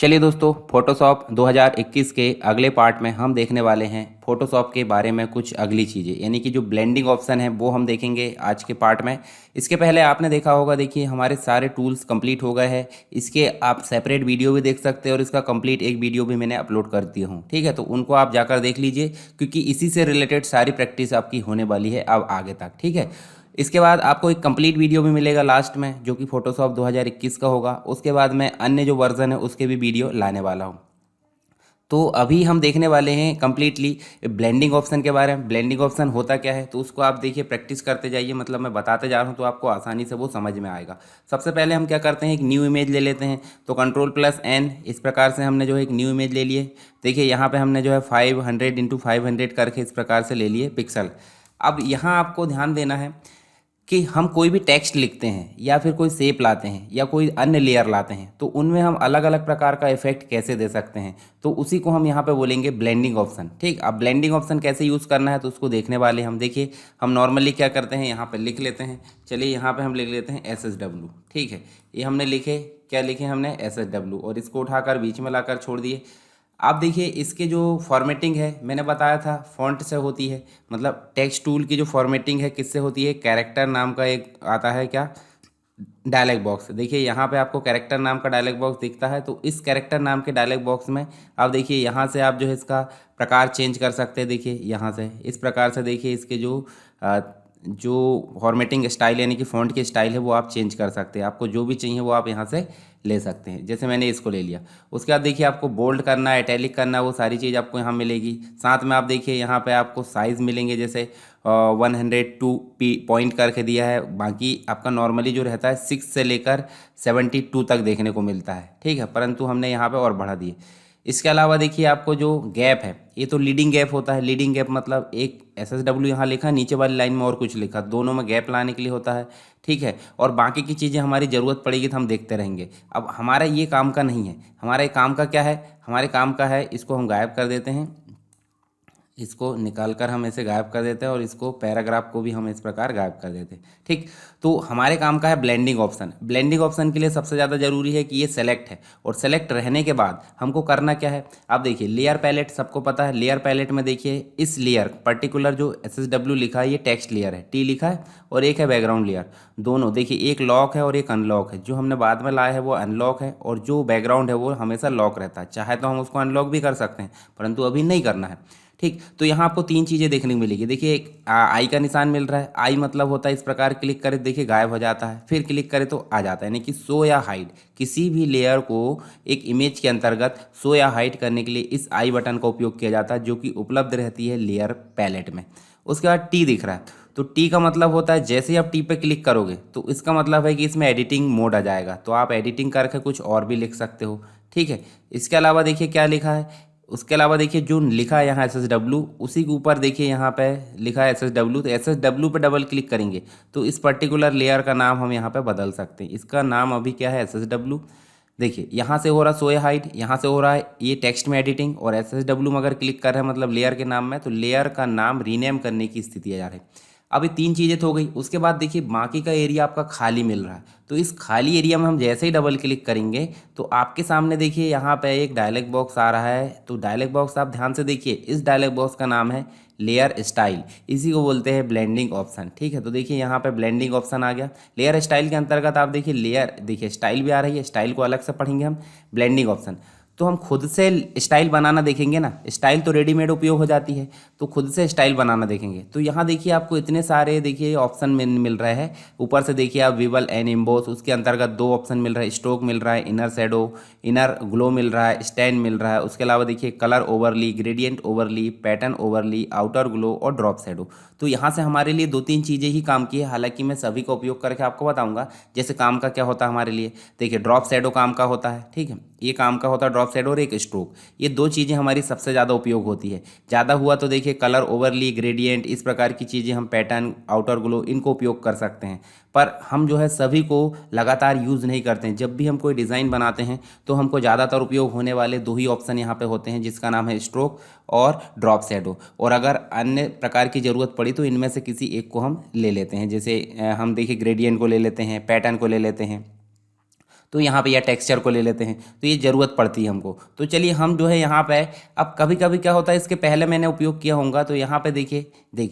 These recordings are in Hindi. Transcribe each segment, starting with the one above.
चलिए दोस्तों, फोटोशॉप 2021 के अगले पार्ट में हम देखने वाले हैं फोटोशॉप के बारे में कुछ अगली चीज़ें, यानी कि जो ब्लेंडिंग ऑप्शन है वो हम देखेंगे आज के पार्ट में। इसके पहले आपने देखा होगा, देखिए हमारे सारे टूल्स कंप्लीट हो गए हैं। इसके आप सेपरेट वीडियो भी देख सकते हैं और इसका कंप्लीट एक वीडियो भी मैंने अपलोड कर दिया हूँ, ठीक है। तो उनको आप जाकर देख लीजिए, क्योंकि इसी से रिलेटेड सारी प्रैक्टिस आपकी होने वाली है अब आगे तक, ठीक है। इसके बाद आपको एक कंप्लीट वीडियो भी मिलेगा लास्ट में, जो कि फोटोशॉप 2021 का होगा। उसके बाद मैं अन्य जो वर्जन है उसके भी वीडियो लाने वाला हूँ। तो अभी हम देखने वाले हैं कंप्लीटली ब्लेंडिंग ऑप्शन के बारे में। ब्लेंडिंग ऑप्शन होता क्या है, तो उसको आप देखिए प्रैक्टिस करते जाइए, मतलब मैं बताते जा रहा हूँ तो आपको आसानी से वो समझ में आएगा। सबसे पहले हम क्या करते हैं, एक न्यू इमेज ले लेते हैं। तो Ctrl+N, इस प्रकार से हमने जो है एक न्यू इमेज ले लिए। देखिए यहाँ पे हमने जो है 500x500 करके इस प्रकार से ले लिए पिक्सल। अब यहाँ आपको ध्यान देना है कि हम कोई भी टेक्स्ट लिखते हैं या फिर कोई शेप लाते हैं या कोई अन्य लेयर लाते हैं, तो उनमें हम अलग अलग प्रकार का इफेक्ट कैसे दे सकते हैं, तो उसी को हम यहाँ पे बोलेंगे ब्लेंडिंग ऑप्शन, ठीक। अब ब्लेंडिंग ऑप्शन कैसे यूज़ करना है तो उसको देखने वाले हम। देखिए हम नॉर्मली क्या करते हैं, यहाँ पे लिख लेते हैं। चलिए यहाँ पे हम लिख लेते हैं SSW, ठीक है। ये हमने लिखे, क्या लिखे हमने SSW, और इसको उठाकर बीच में लाकर छोड़ दिए। आप देखिए इसके जो फॉर्मेटिंग है, मैंने बताया था फॉन्ट से होती है। मतलब टेक्स्ट टूल की जो फॉर्मेटिंग है किससे होती है, कैरेक्टर नाम का एक आता है क्या, डायलॉग बॉक्स। देखिए यहाँ पे आपको कैरेक्टर नाम का डायलॉग बॉक्स दिखता है, तो इस कैरेक्टर नाम के डायलॉग बॉक्स में आप देखिए यहाँ से आप जो है इसका प्रकार चेंज कर सकते हैं। देखिए यहाँ से इस प्रकार से देखिए इसके जो फॉर्मेटिंग स्टाइल यानी कि फ़ॉन्ट की स्टाइल है वो आप चेंज कर सकते हैं। आपको जो भी चाहिए वो आप यहाँ से ले सकते हैं। जैसे मैंने इसको ले लिया। उसके बाद देखिए आपको बोल्ड करना है, इटैलिक करना है, वो सारी चीज़ आपको यहाँ मिलेगी। साथ में आप देखिए यहाँ पे आपको साइज़ मिलेंगे, जैसे 102 पॉइंट करके दिया है। बाकी आपका नॉर्मली जो रहता है 6 से लेकर 72 तक देखने को मिलता है, ठीक है, परंतु हमने यहाँ पे और बढ़ा दिए। इसके अलावा देखिए आपको जो गैप है, ये तो लीडिंग गैप होता है। लीडिंग गैप मतलब एक SSW यहाँ लिखा, नीचे वाली लाइन में और कुछ लिखा, दोनों में गैप लाने के लिए होता है, ठीक है। और बाकी की चीज़ें हमारी ज़रूरत पड़ेगी तो हम देखते रहेंगे। अब हमारा ये काम का नहीं है, हमारे काम का क्या है, हमारे काम का है इसको हम गायब कर देते हैं। इसको निकाल कर हम ऐसे गायब कर देते हैं, और इसको पैराग्राफ को भी हम इस प्रकार गायब कर देते हैं, ठीक। तो हमारे काम का है ब्लेंडिंग ऑप्शन। ब्लेंडिंग ऑप्शन के लिए सबसे ज़्यादा जरूरी है कि ये सेलेक्ट है, और सेलेक्ट रहने के बाद हमको करना क्या है। आप देखिए लेयर पैलेट सबको पता है। लेयर पैलेट में देखिए इस लेयर पर्टिकुलर जो SSW लिखा है ये टेक्स्ट लेयर है, T लिखा है, और एक है बैकग्राउंड लेयर। दोनों देखिए एक लॉक है और एक अनलॉक है। जो हमने बाद में लाया है वो अनलॉक है, और जो बैकग्राउंड है वो हमेशा लॉक रहता है। चाहे तो हम उसको अनलॉक भी कर सकते हैं, परंतु अभी नहीं करना है, ठीक। तो यहाँ आपको तीन चीज़ें देखने को मिलेगी। देखिए एक आई का निशान मिल रहा है। आई मतलब होता है इस प्रकार क्लिक करें देखिए गायब हो जाता है, फिर क्लिक करें तो आ जाता है, यानी कि शो या हाइड। किसी भी लेयर को एक इमेज के अंतर्गत शो या हाइड करने के लिए इस आई बटन का उपयोग किया जाता है, जो कि उपलब्ध रहती है लेयर पैलेट में। उसके बाद टी दिख रहा है, तो टी का मतलब होता है जैसे ही आप टी पे क्लिक करोगे तो इसका मतलब है कि इसमें एडिटिंग मोड आ जाएगा, तो आप एडिटिंग करके कुछ और भी लिख सकते हो, ठीक है। इसके अलावा देखिए क्या लिखा है, उसके अलावा देखिए जो लिखा है यहाँ SSW, उसी के ऊपर देखिए यहाँ पे लिखा है SSW। तो SSW पे डबल क्लिक करेंगे तो इस पर्टिकुलर लेयर का नाम हम यहाँ पे बदल सकते हैं। इसका नाम अभी क्या है, SSW। देखिए यहाँ से हो रहा सोए हाइड, यहाँ से हो रहा है ये टेक्स्ट में एडिटिंग, और SSW में अगर क्लिक कर रहे हैं मतलब लेयर के नाम में, तो लेयर का नाम रीनेम करने की स्थिति आ जा रही है। अभी तीन चीज़ें तो हो गई। उसके बाद देखिए बाकी का एरिया आपका खाली मिल रहा है, तो इस खाली एरिया में हम जैसे ही डबल क्लिक करेंगे तो आपके सामने देखिए यहाँ पे एक डायलॉग बॉक्स आ रहा है। तो डायलॉग बॉक्स आप ध्यान से देखिए, इस डायलॉग बॉक्स का नाम है लेयर स्टाइल, इसी को बोलते हैं ब्लेंडिंग ऑप्शन, ठीक है। तो देखिए यहाँ पे ब्लेंडिंग ऑप्शन आ गया। लेयर स्टाइल के अंतर्गत आप देखिए लेयर, देखिए स्टाइल भी आ रही है, स्टाइल को अलग से पढ़ेंगे हम। ब्लेंडिंग ऑप्शन तो हम खुद से स्टाइल बनाना देखेंगे ना, स्टाइल तो रेडीमेड उपयोग हो जाती है, तो खुद से स्टाइल बनाना देखेंगे। तो यहाँ देखिए आपको इतने सारे देखिए ऑप्शन मिल रहे हैं। ऊपर से देखिए आप विबल एंड एम्बोस, उसके अंतर्गत दो ऑप्शन मिल रहा है, स्ट्रोक मिल रहा है, इनर शेडो, इनर ग्लो मिल रहा है, स्टैंड मिल रहा है। उसके अलावा देखिए colour overly, gradient overly, pattern overly, outer glow और ड्रॉप शेडो। तो यहाँ से हमारे लिए दो तीन चीज़ें ही काम की है, हालांकि मैं सभी का उपयोग करके आपको बताऊंगा। जैसे काम का क्या होता है हमारे लिए, देखिए ड्रॉप शेडो काम का होता है, ठीक है, ये काम का होता है ड्रॉप शेडो और एक स्ट्रोक। ये दो चीज़ें हमारी सबसे ज़्यादा उपयोग होती है। ज़्यादा हुआ तो देखिए कलर ओवरली, ग्रेडियंट, इस प्रकार की चीज़ें हम पैटर्न, आउटर ग्लो इनको उपयोग कर सकते हैं। पर हम जो है सभी को लगातार यूज़ नहीं करते हैं। जब भी हम कोई डिज़ाइन बनाते हैं तो हमको ज़्यादातर उपयोग होने वाले दो ही ऑप्शन यहाँ पे होते हैं, जिसका नाम है स्ट्रोक और ड्रॉप शेडो। और अगर अन्य प्रकार की ज़रूरत पड़ी तो इनमें से किसी एक को हम ले लेते हैं। जैसे हम देखिए ग्रेडियंट को ले लेते हैं, पैटर्न को ले लेते हैं। तो यहाँ पे या टेक्सचर को ले लेते हैं, तो ये ज़रूरत पड़ती है हमको। तो चलिए हम जो है यहाँ पे, अब कभी कभी क्या होता है, इसके पहले मैंने उपयोग किया होगा, तो यहाँ पे देखिए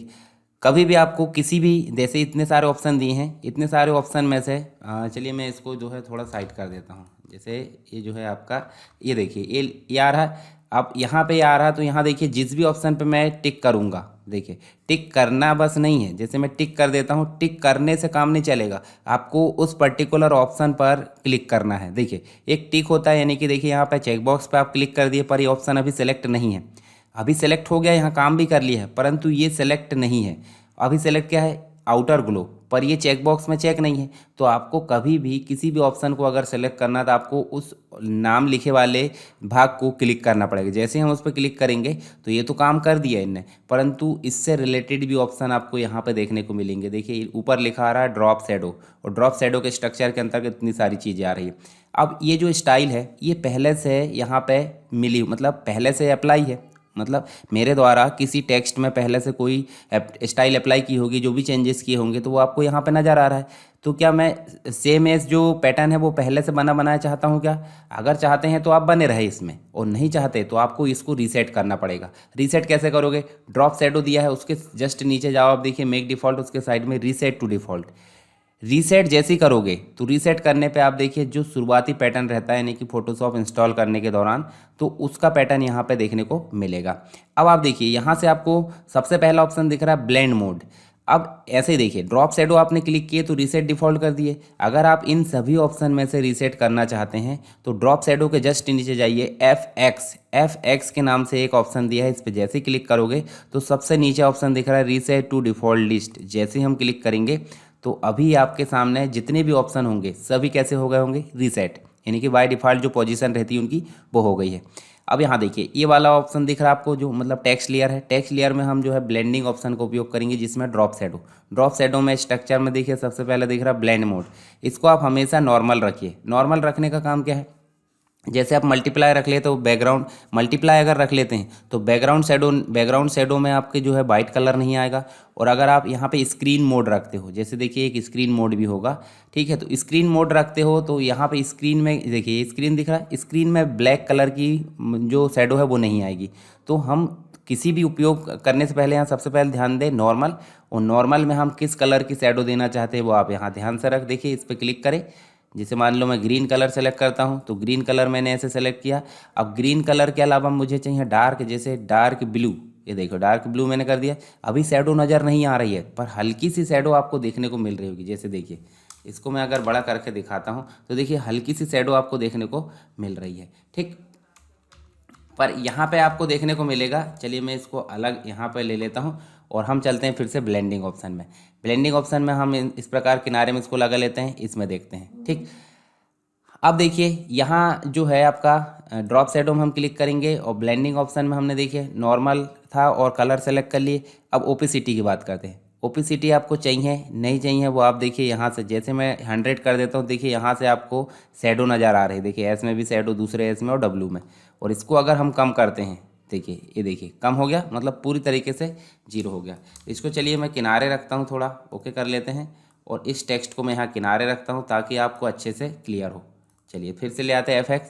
कभी भी आपको किसी भी, जैसे इतने सारे ऑप्शन दिए हैं, इतने सारे ऑप्शन में से चलिए मैं इसको जो है थोड़ा साइड कर देता हूँ। जैसे ये जो है आपका, ये देखिए ये आ रहा है, अब यहाँ पे आ रहा है, तो यहाँ देखिए जिस भी ऑप्शन पे मैं टिक करूँगा, देखिए टिक करना बस नहीं है, जैसे मैं टिक कर देता हूँ, टिक करने से काम नहीं चलेगा, आपको उस पर्टिकुलर ऑप्शन पर क्लिक करना है। देखिए एक टिक होता है, यानी कि देखिए यहाँ पे चेकबॉक्स पे आप क्लिक कर दिए, पर ये ऑप्शन अभी सेलेक्ट नहीं है। अभी सेलेक्ट हो गया, यहाँ काम भी कर लिया है, परंतु ये सेलेक्ट नहीं है। अभी सेलेक्ट क्या है, आउटर ग्लो, पर ये चेक बॉक्स में चेक नहीं है। तो आपको कभी भी किसी भी ऑप्शन को अगर सेलेक्ट करना, तो आपको उस नाम लिखे वाले भाग को क्लिक करना पड़ेगा। जैसे हम उस पर क्लिक करेंगे तो ये तो काम कर दिया इनने, परंतु इससे रिलेटेड भी ऑप्शन आपको यहाँ पे देखने को मिलेंगे। देखिए ऊपर लिखा आ रहा है ड्रॉप शैडो, और ड्रॉप शैडो के स्ट्रक्चर के अंतर्गत इतनी सारी चीज़ें आ रही है। अब ये जो स्टाइल है, ये पहले से यहाँ पे मिली, मतलब पहले से अप्लाई है, मतलब मेरे द्वारा किसी टेक्स्ट में पहले से कोई स्टाइल अप्लाई की होगी, जो भी चेंजेस किए होंगे, तो वो आपको यहाँ पे नज़र आ रहा है। तो क्या मैं सेम एज जो पैटर्न है वो पहले से बना बनाया चाहता हूँ क्या? अगर चाहते हैं तो आप बने रहे इसमें, और नहीं चाहते तो आपको इसको रीसेट करना पड़ेगा। रीसेट कैसे करोगे? ड्रॉप शैडो दिया है, उसके जस्ट नीचे जाओ, आप देखिए मेक डिफ़ॉल्ट, उसके साइड में रीसेट टू डिफ़ॉल्ट। रीसेट जैसे ही करोगे तो रीसेट करने पे आप देखिए जो शुरुआती पैटर्न रहता है, यानी कि फोटोशॉप इंस्टॉल करने के दौरान, तो उसका पैटर्न यहाँ पे देखने को मिलेगा। अब आप देखिए यहाँ से आपको सबसे पहला ऑप्शन दिख रहा है ब्लेंड मोड। अब ऐसे ही देखिए ड्रॉप शैडो आपने क्लिक किए तो रीसेट डिफ़ॉल्ट कर दिए। अगर आप इन सभी ऑप्शन में से रीसेट करना चाहते हैं तो ड्रॉप शैडो के जस्ट नीचे जाइए, एफ एक्स के नाम से एक ऑप्शन दिया है, इस पर जैसे ही क्लिक करोगे तो सबसे नीचे ऑप्शन दिख रहा है रीसेट टू डिफ़ॉल्ट लिस्ट। जैसे ही हम क्लिक करेंगे तो अभी आपके सामने जितने भी ऑप्शन होंगे सभी कैसे हो गए होंगे? रीसेट, यानी कि बाय डिफ़ॉल्ट जो पोजीशन रहती है उनकी वो हो गई है। अब यहाँ देखिए ये वाला ऑप्शन दिख रहा है आपको, जो मतलब टेक्स्ट लेयर है। टेक्स्ट लेयर में हम जो है ब्लेंडिंग ऑप्शन का उपयोग करेंगे, जिसमें ड्रॉप शैडो में स्ट्रक्चर में देखिए सबसे पहले दिख रहा है ब्लेंड मोड। इसको आप हमेशा नॉर्मल रखिए। नॉर्मल रखने का काम क्या है? जैसे आप मल्टीप्लाई रख लेते हो, बैकग्राउंड मल्टीप्लाई अगर रख लेते हैं तो बैकग्राउंड शैडो में आपके जो है वाइट कलर नहीं आएगा। और अगर आप यहाँ पे स्क्रीन मोड रखते हो, जैसे देखिए एक स्क्रीन मोड भी होगा, ठीक है, तो स्क्रीन मोड रखते हो तो यहाँ पे स्क्रीन में देखिए ये स्क्रीन दिख रहा है, स्क्रीन में ब्लैक कलर की जो शैडो है वो नहीं आएगी। तो हम किसी भी उपयोग करने से पहले यहाँ सबसे पहले ध्यान दें नॉर्मल, और नॉर्मल में हम किस कलर की शैडो देना चाहते हैं वो आप यहाँ ध्यान से रख। देखिए इस पर क्लिक करें, जैसे मान लो मैं ग्रीन कलर सेलेक्ट करता हूँ तो ग्रीन कलर मैंने ऐसे सेलेक्ट किया। अब ग्रीन कलर के अलावा मुझे चाहिए डार्क, जैसे डार्क ब्लू, ये देखो डार्क ब्लू मैंने कर दिया। अभी शैडो नज़र नहीं आ रही है, पर हल्की सी शैडो आपको देखने को मिल रही होगी। जैसे देखिए इसको मैं अगर बड़ा करके दिखाता हूँ तो देखिए हल्की सी शैडो आपको देखने को मिल रही है, ठीक। पर यहाँ पे आपको देखने को मिलेगा, चलिए मैं इसको अलग यहाँ पे ले लेता हूँ और हम चलते हैं फिर से ब्लेंडिंग ऑप्शन में। ब्लेंडिंग ऑप्शन में हम इस प्रकार किनारे में इसको लगा लेते हैं, इसमें देखते हैं, ठीक। अब देखिए यहाँ जो है आपका ड्रॉप शैडो में हम क्लिक करेंगे, और ब्लेंडिंग ऑप्शन में हमने देखिए नॉर्मल था और कलर सेलेक्ट कर लिए। अब ओपेसिटी की बात करते हैं। ओपेसिटी आपको चाहिए नहीं चाहिए वो आप देखिए यहाँ से, जैसे मैं 100 कर देता हूँ, देखिए यहाँ से आपको शैडो नज़र आ रही है। देखिए एस में भी शैडो, दूसरे एस में और डब्लू में। और इसको अगर हम कम करते हैं, देखिए ये देखिए कम हो गया, मतलब पूरी तरीके से 0 हो गया। इसको चलिए मैं किनारे रखता हूँ, थोड़ा ओके कर लेते हैं, और इस टेक्स्ट को मैं यहाँ किनारे रखता हूँ ताकि आपको अच्छे से क्लियर हो। चलिए फिर से ले आते हैं FX।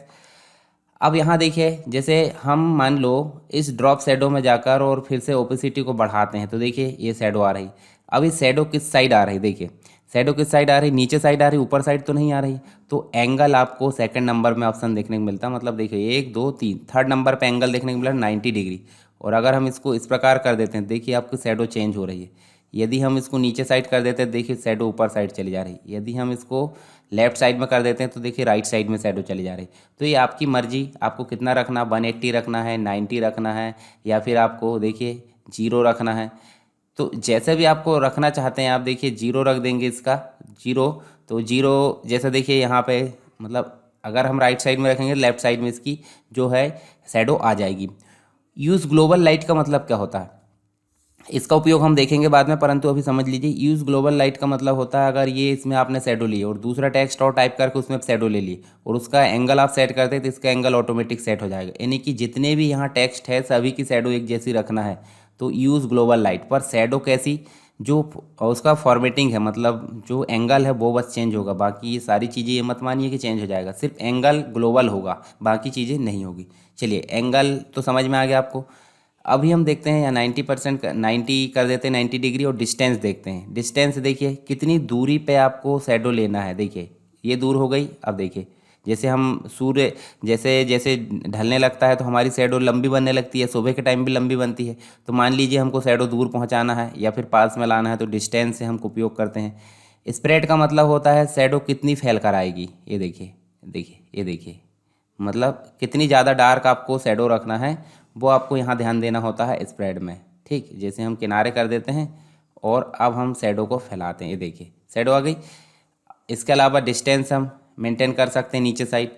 अब यहाँ देखिए जैसे हम मान लो इस ड्रॉप शैडो में जाकर और फिर से ओपेसिटी को बढ़ाते हैं तो देखिए ये शैडो आ रही। अब इस शैडो किस साइड आ रही? देखिए शैडो किस साइड आ रही? नीचे साइड आ रही, ऊपर साइड तो नहीं आ रही। तो एंगल आपको सेकंड नंबर में ऑप्शन देखने को मिलता है, मतलब देखिए 1 2 3 थर्ड नंबर पे एंगल देखने को मिला 90 डिग्री। और अगर हम इसको इस प्रकार कर देते हैं, देखिए आपकी शैडो चेंज हो रही है। यदि हम इसको नीचे साइड कर देते हैं, देखिए शैडो ऊपर साइड चली जा रही है। यदि हम इसको लेफ्ट साइड में कर देते हैं तो देखिए राइट साइड में शैडो चली जा रही। तो ये आपकी मर्जी, आपको कितना रखना, 180 रखना है, 90 रखना है, या फिर आपको देखिए 0 रखना है। तो जैसे भी आपको रखना चाहते हैं आप देखिए 0 रख देंगे, इसका 0। तो 0 जैसे देखिए यहाँ पे, मतलब अगर हम राइट साइड में रखेंगे लेफ्ट साइड में इसकी जो है शैडो आ जाएगी। यूज़ ग्लोबल लाइट का मतलब क्या होता है, इसका उपयोग हम देखेंगे बाद में, परंतु अभी समझ लीजिए यूज़ ग्लोबल लाइट का मतलब होता है अगर ये इसमें आपने शैडो ली और दूसरा टेक्स्ट और टाइप करके उसमें शैडो ले ली और उसका एंगल आप सेट करते हैं तो इसका एंगल ऑटोमेटिक सेट हो जाएगा। यानी कि जितने भी यहाँ टेक्स्ट है सभी की शैडो एक जैसी रखना है तो यूज़ ग्लोबल लाइट। पर शैडो कैसी, जो उसका फॉर्मेटिंग है, मतलब जो एंगल है वो बस चेंज होगा, बाकी ये सारी चीज़ें ये मत मानिए कि चेंज हो जाएगा, सिर्फ एंगल ग्लोबल होगा, बाकी चीज़ें नहीं होगी। चलिए एंगल तो समझ में आ गया आपको। अभी हम देखते हैं या 90% 90 कर देते हैं, 90 डिग्री, और डिस्टेंस देखते हैं। डिस्टेंस देखिए कितनी दूरी पे आपको शैडो लेना है। देखिए ये दूर हो गई। अब देखिए जैसे हम सूर्य जैसे जैसे ढलने लगता है तो हमारी शैडो लंबी बनने लगती है, सुबह के टाइम भी लंबी बनती है। तो मान लीजिए हमको शैडो दूर पहुंचाना है या फिर पास में लाना है, तो डिस्टेंस से हम उपयोग करते हैं। स्प्रेड का मतलब होता है शैडो कितनी फैल कर आएगी। ये देखिए, ये देखिए, मतलब कितनी ज़्यादा डार्क आपको शैडो रखना है वो आपको यहाँ ध्यान देना होता है स्प्रेड में। ठीक, जैसे हम किनारे कर देते हैं और अब हम शैडो को फैलाते हैं। ये देखिए शैडो आ गई। इसके अलावा डिस्टेंस हम मेंटेन कर सकते हैं नीचे साइड।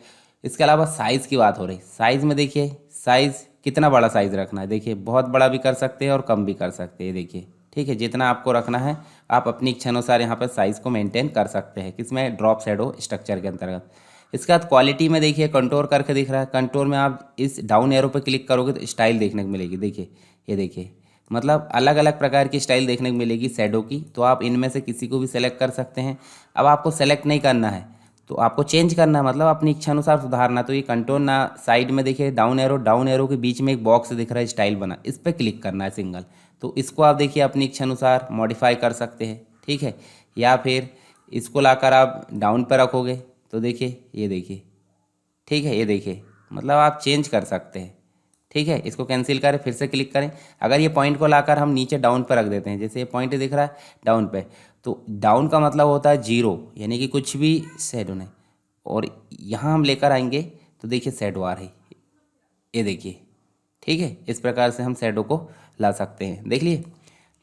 इसके अलावा साइज़ की बात हो रही, साइज़ में देखिए साइज़ कितना बड़ा साइज़ रखना है। देखिए बहुत बड़ा भी कर सकते हैं और कम भी कर सकते हैं। देखिए ठीक है, जितना आपको रखना है आप अपनी इच्छा अनुसार यहाँ पर साइज़ को मेंटेन कर सकते हैं, किसमें, ड्रॉप शैडो स्ट्रक्चर के अंतर्गत। इसके बाद क्वालिटी में देखिए कंटूर करके दिख रहा है। कंटूर में आप इस डाउन एरो पर क्लिक करोगे तो स्टाइल देखने को मिलेगी। देखिए ये देखिए, मतलब अलग अलग प्रकार की स्टाइल देखने को मिलेगी शैडो की, तो आप इनमें से किसी को भी सेलेक्ट कर सकते हैं। अब आपको सेलेक्ट नहीं करना है तो आपको चेंज करना है, मतलब अपनी इच्छा अनुसार सुधारना। तो ये कंट्रोल ना, साइड में देखिए डाउन एरो के बीच में एक बॉक्स दिख रहा है स्टाइल बना, इस पर क्लिक करना है सिंगल। तो इसको आप देखिए अपनी इच्छा अनुसार मॉडिफाई कर सकते हैं। ठीक है, या फिर इसको लाकर आप डाउन पर रखोगे तो देखिए, ये देखिए, ठीक है, ये देखिए, मतलब आप चेंज कर सकते हैं। ठीक है, इसको कैंसिल करें, फिर से क्लिक करें। अगर ये पॉइंट को लाकर हम नीचे डाउन पर रख देते हैं, जैसे ये पॉइंट दिख रहा है डाउन पे, तो डाउन का मतलब होता है जीरो, यानी कि कुछ भी शैडो नहीं। और यहाँ हम लेकर आएंगे तो देखिए शैडो आ रही, ये देखिए। ठीक है, इस प्रकार से हम शैडो को ला सकते हैं, देख लिए।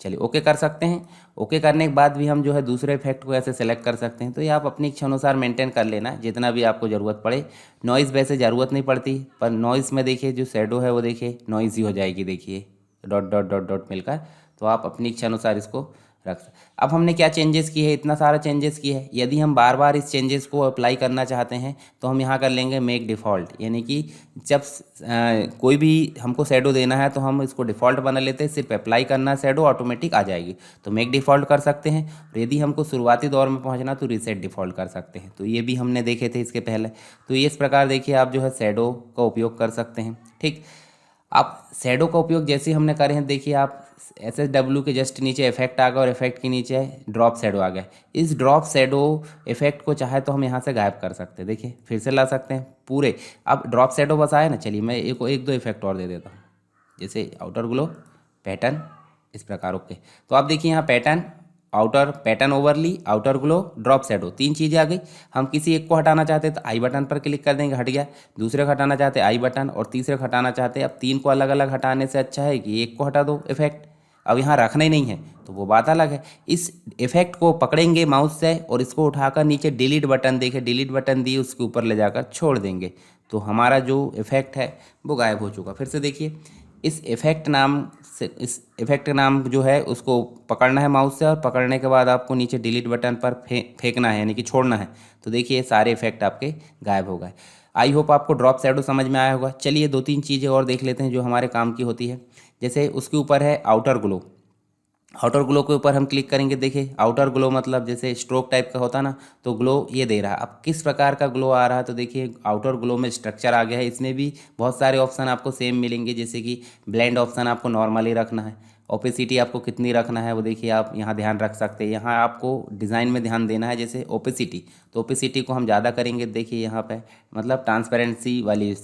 चलिए ओके कर सकते हैं। ओके करने के बाद भी हम जो है दूसरे इफेक्ट को ऐसे सेलेक्ट कर सकते हैं। तो ये आप अपनी इच्छा अनुसार मेंटेन कर लेना जितना भी आपको ज़रूरत पड़े। नॉइज़ वैसे ज़रूरत नहीं पड़ती, पर नॉइज़ में देखिए जो शैडो है वो देखिए नॉइज़ी हो जाएगी। देखिए डॉट डॉट डॉट डॉट मिलकर, तो आप अपनी इच्छा अनुसार इसको रख सकते। अब हमने क्या चेंजेस किए हैं, इतना सारा चेंजेस किए हैं। यदि हम बार बार इस चेंजेस को अप्लाई करना चाहते हैं तो हम यहाँ कर लेंगे मेक डिफ़ॉल्ट, यानी कि जब कोई भी हमको शैडो देना है तो हम इसको डिफ़ॉल्ट बना लेते हैं, सिर्फ अप्लाई करना है, शैडो ऑटोमेटिक आ जाएगी। तो मेक डिफ़ॉल्ट कर सकते हैं, और यदि हमको शुरुआती दौर में पहुँचना तो रीसेट डिफ़ॉल्ट कर सकते हैं। तो ये भी हमने देखे थे इसके पहले। तो इस प्रकार देखिए आप जो है शैडो का उपयोग कर सकते हैं। ठीक, आप शैडो का उपयोग जैसे हमने करे हैं, देखिए आप SSW के जस्ट नीचे इफेक्ट आ गया और इफेक्ट के नीचे ड्रॉप शैडो आ गया। इस ड्रॉप शैडो इफेक्ट को चाहे तो हम यहाँ से गायब कर सकते हैं। देखिए फिर से ला सकते हैं पूरे। अब ड्रॉप शैडो बस आया ना, चलिए मैं एक दो इफेक्ट और दे देता हूँ, जैसे आउटर ग्लो, पैटर्न, इस प्रकार। ओके, तो आप देखिए यहाँ pattern, outer pattern overly, outer glow, drop shadow, तीन चीज़ें आ गई। हम किसी एक को हटाना चाहते हैं तो आई बटन पर क्लिक कर देंगे, हट गया। दूसरे को हटाना चाहते हैं आई बटन, और तीसरे को हटाना चाहते हैं। अब तीन को अलग अलग हटाने से अच्छा है कि एक को हटा दो इफेक्ट, अब यहाँ रखना ही नहीं है तो वो बात अलग है। इस इफेक्ट को पकड़ेंगे माउस से और इसको उठाकर नीचे डिलीट बटन, देखे डिलीट बटन दिए, उसके ऊपर ले जाकर छोड़ देंगे तो हमारा जो इफेक्ट है वो गायब हो चुका। फिर से देखिए, इस इफेक्ट नाम से, इस इफेक्ट नाम जो है उसको पकड़ना है माउस से, और पकड़ने के बाद आपको नीचे डिलीट बटन पर फेंकना है, यानी कि छोड़ना है। तो देखिए सारे इफेक्ट आपके गायब हो गए। आई होप आपको ड्रॉप शैडो समझ में आया होगा। चलिए दो तीन चीज़ें और देख लेते हैं जो हमारे काम की होती है। जैसे उसके ऊपर है आउटर ग्लो। आउटर ग्लो के ऊपर हम क्लिक करेंगे, देखिए आउटर ग्लो मतलब जैसे स्ट्रोक टाइप का होता ना, तो ग्लो ये दे रहा है। अब किस प्रकार का ग्लो आ रहा है, तो देखिए आउटर ग्लो में स्ट्रक्चर आ गया है। इसमें भी बहुत सारे ऑप्शन आपको सेम मिलेंगे, जैसे कि ब्लेंड ऑप्शन आपको नॉर्मली रखना है, ओपेसिटी आपको कितनी रखना है वो देखिए आप यहाँ ध्यान रख सकते हैं। यहाँ आपको डिज़ाइन में ध्यान देना है, जैसे ओपेसिटी, तो ओपेसिटी को हम ज़्यादा करेंगे देखिए यहाँ पे, मतलब ट्रांसपेरेंसी वाली।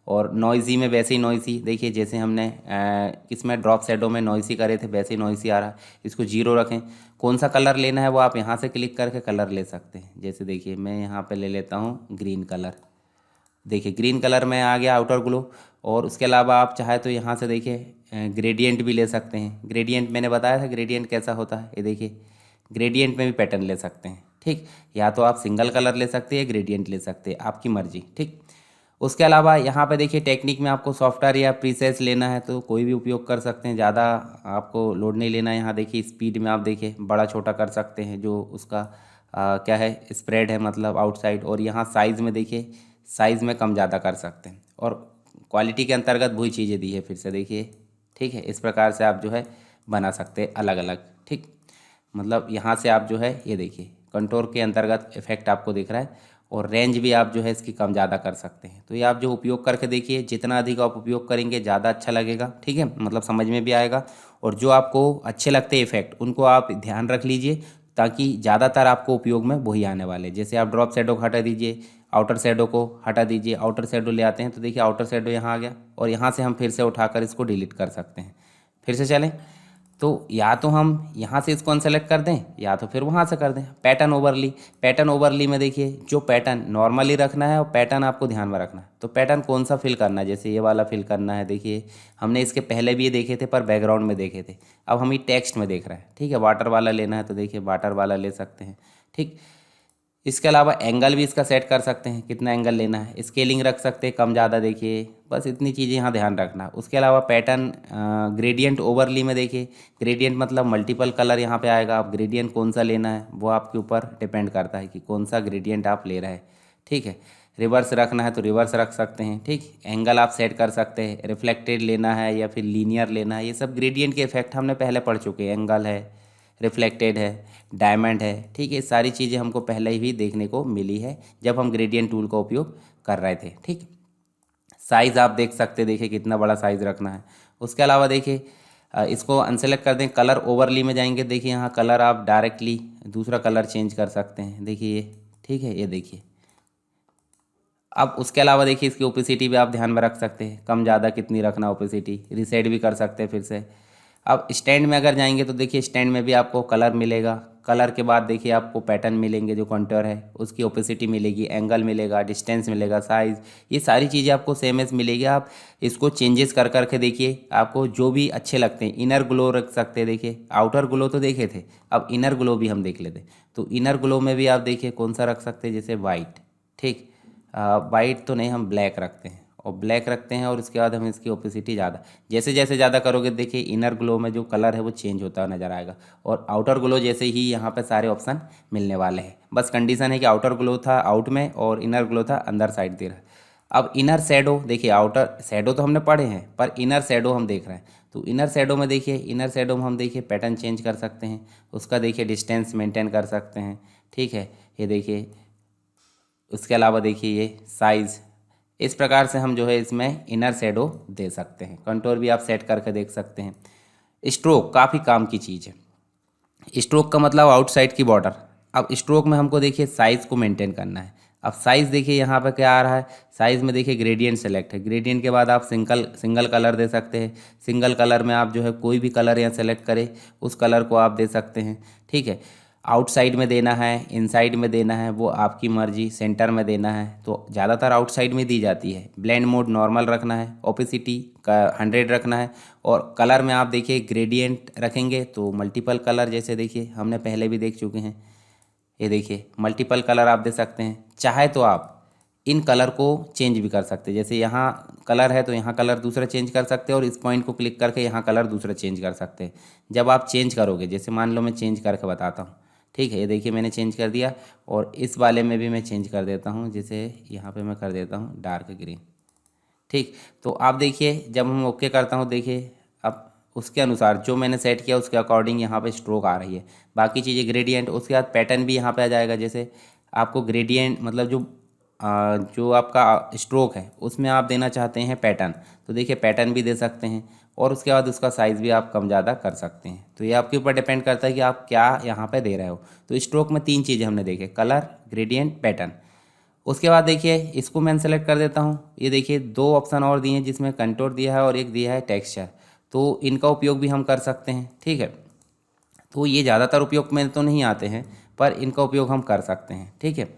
और नॉइज़ी में वैसे ही नॉइसी, देखिए जैसे हमने किसमें ड्रॉप शैडो में नॉइसी करे थे वैसे ही नॉइसी आ रहा है। इसको जीरो रखें। कौन सा कलर लेना है वो आप यहाँ से क्लिक करके कलर ले सकते हैं। जैसे देखिए मैं यहाँ पे ले लेता हूँ ग्रीन कलर, देखिए ग्रीन कलर में आ गया आउटर ग्लो। और उसके अलावा आप चाहे तो यहाँ से देखिए ग्रेडियंट भी ले सकते हैं। ग्रेडियंट मैंने बताया था ग्रेडियंट कैसा होता है, ये देखिए ग्रेडियंट में भी पैटर्न ले सकते हैं। ठीक, या तो आप सिंगल कलर ले सकते हैं, ग्रेडियंट ले सकते हैं, आपकी मर्जी। ठीक, उसके अलावा यहाँ पे देखिए टेक्निक में आपको सॉफ्टवेयर या प्रीसेस लेना है तो कोई भी उपयोग कर सकते हैं, ज़्यादा आपको लोड नहीं लेना है। यहाँ देखिए स्पीड में आप देखिए बड़ा छोटा कर सकते हैं, जो उसका क्या है स्प्रेड है, मतलब आउटसाइड। और यहाँ साइज़ में देखिए साइज़ में कम ज़्यादा कर सकते हैं। और क्वालिटी के अंतर्गत वही चीज़ें दी है, फिर से देखिए। ठीक है, इस प्रकार से आप जो है बना सकते हैं अलग अलग। ठीक, मतलब यहाँ से आप जो है ये देखिए कंटोर के अंतर्गत इफेक्ट आपको दिख रहा है, और रेंज भी आप जो है इसकी कम ज़्यादा कर सकते हैं। तो ये आप जो उपयोग करके देखिए, जितना अधिक आप उपयोग करेंगे ज़्यादा अच्छा लगेगा, ठीक है, मतलब समझ में भी आएगा। और जो आपको अच्छे लगते हैं इफेक्ट उनको आप ध्यान रख लीजिए, ताकि ज़्यादातर आपको उपयोग में वही आने वाले। जैसे आप ड्रॉप शेडो को हटा दीजिए, आउटर शेडो को हटा दीजिए, आउटर शेडो ले आते हैं तो देखिए आउटर शेडो यहाँ आ गया, और यहाँ से हम फिर से उठाकर इसको डिलीट कर सकते हैं। फिर से चलें तो या तो हम यहाँ से इसको अनसेलेक्ट कर दें, या तो फिर वहाँ से कर दें। पैटर्न ओवरली, पैटर्न ओवरली में देखिए जो पैटर्न नॉर्मली रखना है और पैटर्न आपको ध्यान में रखना है। तो पैटर्न कौन सा फिल करना है, जैसे ये वाला फिल करना है। देखिए हमने इसके पहले भी ये देखे थे पर बैकग्राउंड में देखे थे, अब हम ये टेक्स्ट में देख रहे हैं, ठीक है। वाटर वाला लेना है तो देखिए वाटर वाला ले सकते हैं, ठीक। इसके अलावा एंगल भी इसका सेट कर सकते हैं, कितना एंगल लेना है। स्केलिंग रख सकते हैं कम ज़्यादा, देखिए बस इतनी चीज़ें यहाँ ध्यान रखना। उसके अलावा पैटर्न ग्रेडियंट ओवरली में देखिए, ग्रेडियंट मतलब मल्टीपल कलर यहाँ पे आएगा। आप ग्रेडियंट कौन सा लेना है वो आपके ऊपर डिपेंड करता है कि कौन सा ग्रेडियंट आप ले रहे हैं, ठीक है। रिवर्स रखना है तो रिवर्स रख सकते हैं, ठीक। एंगल आप सेट कर सकते हैं, रिफ्लेक्टेड लेना है या फिर लीनियर लेना है। ये सब ग्रेडियंट के इफेक्ट हमने पहले पढ़ चुके हैं। एंगल है, रिफ्लेक्टेड है, डायमंड है, ठीक है। सारी चीज़ें हमको पहले ही देखने को मिली है जब हम ग्रेडियंट टूल का उपयोग कर रहे थे, ठीक। साइज़ आप देख सकते हैं, देखिए कितना बड़ा साइज़ रखना है। उसके अलावा देखिए इसको अनसेलेक्ट कर दें, कलर ओवरली में जाएंगे, देखिए यहाँ कलर आप डायरेक्टली दूसरा कलर चेंज कर सकते हैं, देखिए ये, ठीक है, ये देखिए। अब उसके अलावा देखिए इसकी ओपेसिटी भी आप ध्यान में रख सकते हैं, कम ज़्यादा कितनी रखना ओपेसिटी, रीसेट भी कर सकते हैं फिर से। अब स्टैंड में अगर जाएंगे तो देखिए स्टैंड में भी आपको कलर मिलेगा, कलर के बाद देखिए आपको पैटर्न मिलेंगे, जो कंटूर है उसकी ओपेसिटी मिलेगी, एंगल मिलेगा, डिस्टेंस मिलेगा, साइज़, ये सारी चीज़ें आपको सेम एज मिलेगी। आप इसको चेंजेस कर करके देखिए, आपको जो भी अच्छे लगते हैं। इनर ग्लो रख सकते हैं, देखिए आउटर ग्लो तो देखे थे, अब इनर ग्लो भी हम देख लेते हैं। तो इनर ग्लो में भी आप देखिए कौन सा रख सकते हैं, जैसे वाइट, ठीक। वाइट तो नहीं, हम ब्लैक रखते हैं, और ब्लैक रखते हैं, और उसके बाद हम इसकी ओपेसिटी ज़्यादा, जैसे जैसे ज़्यादा करोगे देखिए इनर ग्लो में जो कलर है वो चेंज होता हुआ नज़र आएगा। और आउटर ग्लो जैसे ही यहाँ पे सारे ऑप्शन मिलने वाले हैं। बस कंडीशन है कि आउटर ग्लो था आउट में और इनर ग्लो था अंदर साइड दे रहा है। अब इनर शेडो देखिए, आउटर शेडो तो हमने पढ़े हैं पर इनर शेडो हम देख रहे हैं। तो इनर शेडो में देखिए, इनर शेडो में हम देखिए पैटर्न चेंज कर सकते हैं, उसका देखिए डिस्टेंस मेंटेन कर सकते हैं, ठीक है, ये देखिए। उसके अलावा देखिए ये साइज़, इस प्रकार से हम जो है इसमें इनर शेडो दे सकते हैं। कंटूर भी आप सेट करके देख सकते हैं। स्ट्रोक काफ़ी काम की चीज़ है। स्ट्रोक का मतलब आउटसाइड की बॉर्डर। अब स्ट्रोक में हमको देखिए साइज़ को मेंटेन करना है। अब साइज़ देखिए यहाँ पे क्या आ रहा है, साइज़ में देखिए ग्रेडियंट सेलेक्ट है, ग्रेडियंट के बाद आप सिंगल कलर दे सकते हैं। सिंगल कलर में आप जो है कोई भी कलर यहाँ सेलेक्ट करें उस कलर को आप दे सकते हैं, ठीक है। आउटसाइड में देना है, इनसाइड में देना है, वो आपकी मर्जी। सेंटर में देना है तो ज़्यादातर आउटसाइड में दी जाती है। ब्लेंड मोड नॉर्मल रखना है, ओपेसिटी का 100 रखना है। और कलर में आप देखिए ग्रेडियंट रखेंगे तो मल्टीपल कलर, जैसे देखिए हमने पहले भी देख चुके हैं, ये देखिए मल्टीपल कलर आप दे सकते हैं। चाहे तो आप इन कलर को चेंज भी कर सकते हैं, जैसे यहाँ कलर है तो यहाँ कलर दूसरा चेंज कर सकते हैं, और इस पॉइंट को क्लिक करके यहाँ कलर दूसरा चेंज कर सकते हैं। जब आप चेंज करोगे, जैसे मान लो मैं चेंज करके बताता हूँ, ठीक है, ये देखिए मैंने चेंज कर दिया, और इस वाले में भी मैं चेंज कर देता हूँ, जैसे यहाँ पे मैं कर देता हूँ डार्क ग्रीन, ठीक। तो आप देखिए जब हम ओके करता हूँ, देखिए अब उसके अनुसार जो मैंने सेट किया उसके अकॉर्डिंग यहाँ पे स्ट्रोक आ रही है। बाकी चीज़ें ग्रेडियंट, उसके बाद पैटर्न भी यहाँ पे आ जाएगा। जैसे आपको ग्रेडियंट मतलब जो आपका स्ट्रोक है उसमें आप देना चाहते हैं पैटर्न, तो देखिए पैटर्न भी दे सकते हैं, और उसके बाद उसका साइज़ भी आप कम ज़्यादा कर सकते हैं। तो ये आपके ऊपर डिपेंड करता है कि आप क्या यहाँ पे दे रहे हो। तो स्ट्रोक में 3 चीज़ें हमने देखे, कलर, ग्रेडियंट, पैटर्न। उसके बाद देखिए इसको मैं सेलेक्ट कर देता हूँ। ये देखिए 2 ऑप्शन और दिए हैं, जिसमें कंटूर दिया है और एक दिया है टेक्सचर। तो इनका उपयोग भी हम कर सकते हैं, ठीक है। तो ये ज़्यादातर उपयोग में तो नहीं आते हैं पर इनका उपयोग हम कर सकते हैं, ठीक है।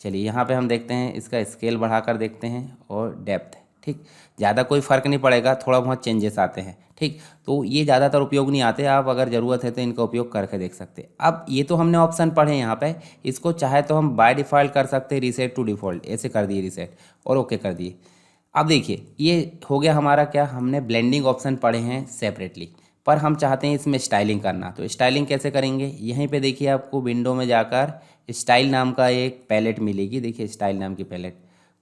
चलिए यहाँ पे हम देखते हैं, इसका स्केल बढ़ाकर देखते हैं, और डेप्थ, ठीक। ज़्यादा कोई फ़र्क नहीं पड़ेगा, थोड़ा बहुत चेंजेस आते हैं, ठीक। तो ये ज़्यादातर उपयोग नहीं आते, आप अगर ज़रूरत है तो इनका उपयोग करके देख सकते हैं। अब ये तो हमने ऑप्शन पढ़े यहाँ पे, इसको चाहे तो हम बाय डिफ़ॉल्ट कर सकते हैं रीसेट टू डिफ़ॉल्ट, ऐसे कर दिए रीसेट और ओके कर दिए। अब देखिए ये हो गया हमारा क्या, हमने ब्लेंडिंग ऑप्शन पढ़े हैं सेपरेटली, पर हम चाहते हैं इसमें स्टाइलिंग करना। तो स्टाइलिंग कैसे करेंगे, यहीं पे देखिए आपको विंडो में जाकर स्टाइल नाम का एक पैलेट मिलेगी, देखिए स्टाइल नाम की पैलेट।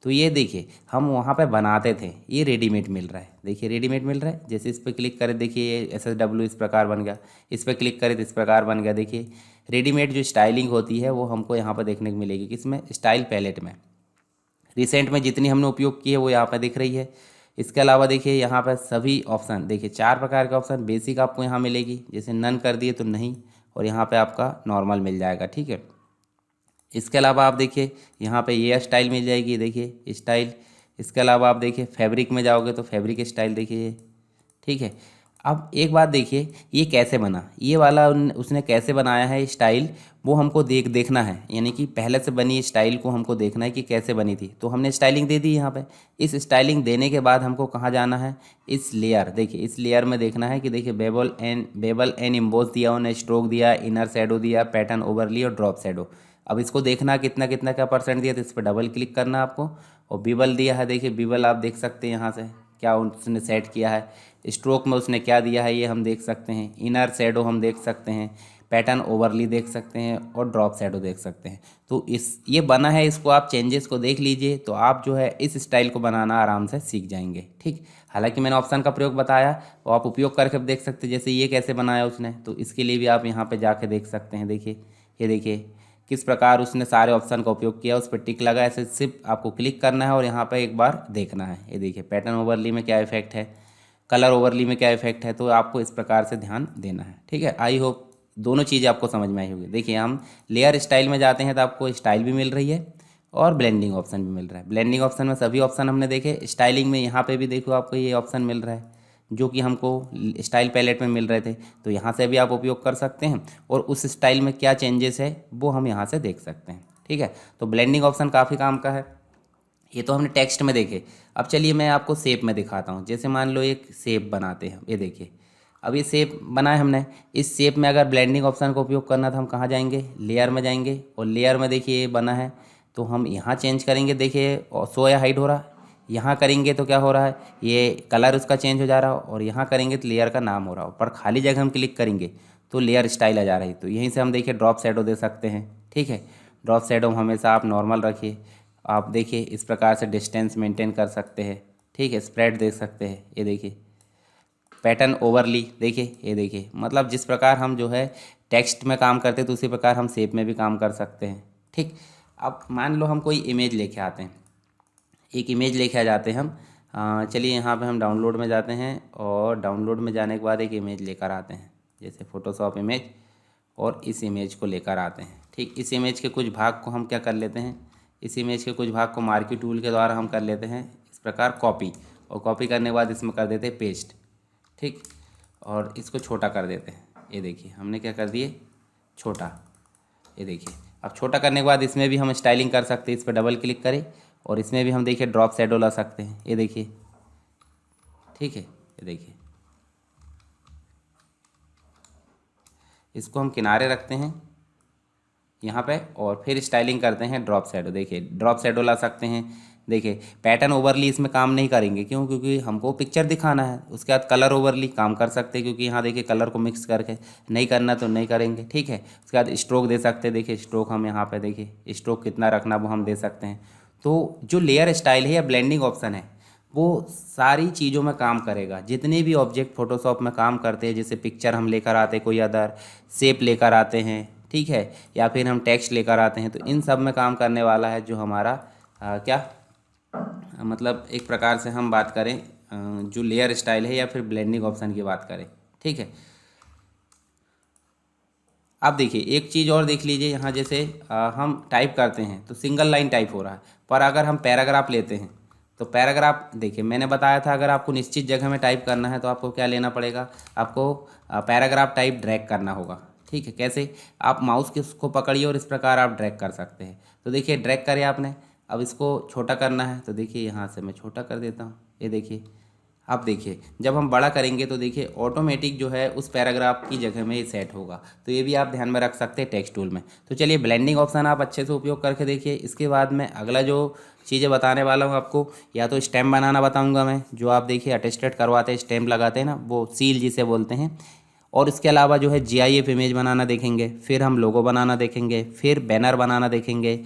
तो ये देखिए हम वहाँ पे बनाते थे, ये रेडीमेड मिल रहा है। देखिए रेडीमेड मिल रहा है, जैसे इस पर क्लिक करें देखिए ये SSW इस प्रकार बन गया, इस पर क्लिक करें तो इस प्रकार बन गया। देखिए रेडीमेड जो स्टाइलिंग होती है वो हमको यहाँ पर देखने को मिलेगी, किसमें, स्टाइल पैलेट में। रिसेंट में जितनी हमने उपयोग की है वो यहाँ पर दिख रही है। इसके अलावा देखिए यहाँ पर सभी ऑप्शन, देखिए 4 प्रकार के ऑप्शन बेसिक आपको यहाँ मिलेगी, जैसे नन कर दिए तो नहीं, और यहाँ पे आपका नॉर्मल मिल जाएगा, ठीक है। इसके अलावा आप देखिए यहाँ पे ये स्टाइल मिल जाएगी, देखिए स्टाइल। इसके अलावा आप देखिए फैब्रिक में जाओगे तो फैब्रिक स्टाइल देखिए ये, ठीक है। अब एक बात देखिए ये कैसे बना, ये वाला उसने कैसे बनाया है स्टाइल, वो हमको देखना है, यानी कि पहले से बनी स्टाइल को हमको देखना है कि कैसे बनी थी। तो हमने स्टाइलिंग दे दी यहाँ पे। इस स्टाइलिंग देने के बाद हमको कहाँ जाना है, इस लेयर, देखिए इस लेयर में देखना है कि देखिए बेबल एंड इम्बोस दिया, उन्हें स्ट्रोक दिया, इनर शेडो दिया, पैटर्न ओवरली और ड्रॉप शेडो। अब इसको देखना कितना कितना क्या परसेंट दिया, तो इस पर डबल क्लिक करना आपको। और बीबल दिया है, देखिए बीबल आप देख सकते हैं यहाँ से क्या उसने सेट किया है। स्ट्रोक में उसने क्या दिया है ये हम देख सकते हैं। इनर शेडो हम देख सकते हैं, पैटर्न ओवरली देख सकते हैं और ड्रॉप शेडो देख सकते हैं। तो ये बना है, इसको आप चेंजेस को देख लीजिए तो आप जो है इस स्टाइल को बनाना आराम से सीख जाएंगे, ठीक। हालांकि मैंने ऑप्शन का प्रयोग बताया, तो आप उपयोग करके देख सकते हैं, जैसे ये कैसे बनाया उसने, तो इसके लिए भी आप यहाँ पर जाके देख सकते हैं। देखिए ये देखिए किस प्रकार उसने सारे ऑप्शन का उपयोग किया, उस पर टिक लगा, ऐसे सिर्फ आपको क्लिक करना है और यहाँ पर एक बार देखना है। ये देखिए पैटर्न ओवरली में क्या इफेक्ट है, कलर ओवरली में क्या इफेक्ट है, तो आपको इस प्रकार से ध्यान देना है, ठीक है। आई होप दोनों चीज़ें आपको समझ में आई होगी। देखिए हम लेयर स्टाइल में जाते हैं तो आपको स्टाइल भी मिल रही है और ब्लेंडिंग ऑप्शन भी मिल रहा है। ब्लेंडिंग ऑप्शन में सभी ऑप्शन हमने देखे, स्टाइलिंग में यहाँ पे भी देखो आपको ये ऑप्शन मिल रहा है जो कि हमको स्टाइल पैलेट में मिल रहे थे, तो यहाँ से भी आप उपयोग कर सकते हैं और उस स्टाइल में क्या चेंजेस है वो हम यहाँ से देख सकते हैं, ठीक है। तो ब्लेंडिंग ऑप्शन काफ़ी काम का है। ये तो हमने टेक्स्ट में देखे। अब चलिए मैं आपको शेप में दिखाता हूँ। जैसे मान लो एक शेप बनाते हैं, ये देखिए अब ये शेप बनाया हमने। इस शेप में अगर ब्लेंडिंग ऑप्शन का उपयोग करना था हम कहाँ जाएंगे, लेयर में जाएंगे, और लेयर में देखिए ये बना है तो हम यहाँ चेंज करेंगे। देखिए शो या हाइड हो रहा है, यहाँ करेंगे तो क्या हो रहा है, ये कलर उसका चेंज हो जा रहा है, और यहाँ करेंगे तो लेयर का नाम हो रहा है। पर खाली जगह हम क्लिक करेंगे तो लेयर स्टाइल आ जा रही है। तो यहीं से हम देखिए ड्रॉप शेडो दे सकते हैं, ठीक है। ड्रॉप शेडो हमेशा आप नॉर्मल रखिए। आप देखिए इस प्रकार से डिस्टेंस मेंटेन कर सकते हैं, ठीक है। स्प्रेड देख सकते हैं, ये देखिए पैटर्न ओवरली, देखिए ये देखिए, मतलब जिस प्रकार हम जो है टेक्स्ट में काम करते हैं तो उसी प्रकार हम शेप में भी काम कर सकते हैं, ठीक। अब मान लो हम कोई इमेज लेके आते हैं, एक इमेज लेके आ जाते हैं हम। चलिए यहाँ पे हम डाउनलोड में जाते हैं और डाउनलोड में जाने के बाद एक इमेज लेकर आते हैं, जैसे फ़ोटोशॉप इमेज, और इस इमेज को लेकर आते हैं, ठीक। इस इमेज के कुछ भाग को हम क्या कर लेते हैं, इस इमेज के कुछ भाग को मार्की टूल के द्वारा हम कर लेते हैं इस प्रकार कॉपी, और कॉपी करने के बाद इसमें कर देते हैं पेस्ट, ठीक। और इसको छोटा कर देते हैं। ये देखिए हमने क्या कर दिए, छोटा। ये देखिए अब छोटा करने के बाद इसमें भी हम स्टाइलिंग कर सकते हैं। इस पर डबल क्लिक करें और इसमें भी हम देखिए ड्रॉप शेडो ला सकते हैं, ये देखिए, ठीक है। ये देखिए इसको हम किनारे रखते हैं यहाँ पे और फिर स्टाइलिंग करते हैं ड्रॉप शेडो। देखिए ड्रॉप शेडो ला सकते हैं। देखिए पैटर्न ओवरली इसमें काम नहीं करेंगे, क्यों, क्योंकि हमको पिक्चर दिखाना है। उसके बाद कलर ओवरली काम कर सकते हैं, क्योंकि यहाँ देखिए कलर को मिक्स करके नहीं करना तो नहीं करेंगे, ठीक है। उसके बाद स्ट्रोक दे सकते हैं। देखिए स्ट्रोक हम यहाँ पे देखिए स्ट्रोक कितना रखना वो हम दे सकते हैं। तो जो लेयर स्टाइल है या ब्लेंडिंग ऑप्शन है वो सारी चीज़ों में काम करेगा। जितने भी ऑब्जेक्ट फोटोशॉप में काम करते हैं, जैसे पिक्चर हम लेकर आते हैं, कोई अदर शेप लेकर आते हैं, ठीक है, या फिर हम टेक्स्ट लेकर आते हैं, तो इन सब में काम करने वाला है जो हमारा क्या मतलब एक प्रकार से हम बात करें जो लेयर स्टाइल है या फिर ब्लेंडिंग ऑप्शन की बात करें, ठीक है। अब देखिए एक चीज़ और देख लीजिए, यहाँ जैसे हम टाइप करते हैं तो सिंगल लाइन टाइप हो रहा है, पर अगर हम पैराग्राफ लेते हैं तो पैराग्राफ, देखिए मैंने बताया था अगर आपको निश्चित जगह में टाइप करना है तो आपको क्या लेना पड़ेगा, आपको पैराग्राफ टाइप ड्रैग करना होगा, ठीक है। कैसे, आप माउस के उसको पकड़िए और इस प्रकार आप ड्रैग कर सकते हैं। तो देखिए ड्रैग करें आपने, अब इसको छोटा करना है तो देखिए यहाँ से मैं छोटा कर देता हूँ। ये देखिए अब देखिए जब हम बड़ा करेंगे तो देखिए ऑटोमेटिक जो है उस पैराग्राफ की जगह में ये सेट होगा। तो ये भी आप ध्यान में रख सकते हैं टेक्स्ट टूल में। तो चलिए ब्लेंडिंग ऑप्शन आप अच्छे से उपयोग करके देखिए। इसके बाद में अगला जो चीज़ें बताने वाला हूँ आपको, या तो स्टैम्प बनाना बताऊँगा मैं, जो आप देखिए अटेस्टेड करवाते हैं, स्टैम्प लगाते हैं ना, वो सील जिसे बोलते हैं। और इसके अलावा जो है GIF इमेज बनाना देखेंगे, फिर हम लोगो बनाना देखेंगे, फिर बैनर बनाना देखेंगे,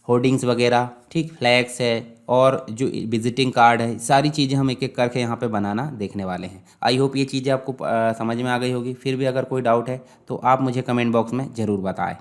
होर्डिंग्स वगैरह, ठीक, फ्लैक्स है, और जो विजिटिंग कार्ड है, सारी चीज़ें हम एक एक करके यहाँ पे बनाना देखने वाले हैं। आई होप ये चीज़ें आपको समझ में आ गई होगी। फिर भी अगर कोई डाउट है तो आप मुझे कमेंट बॉक्स में ज़रूर बताएं।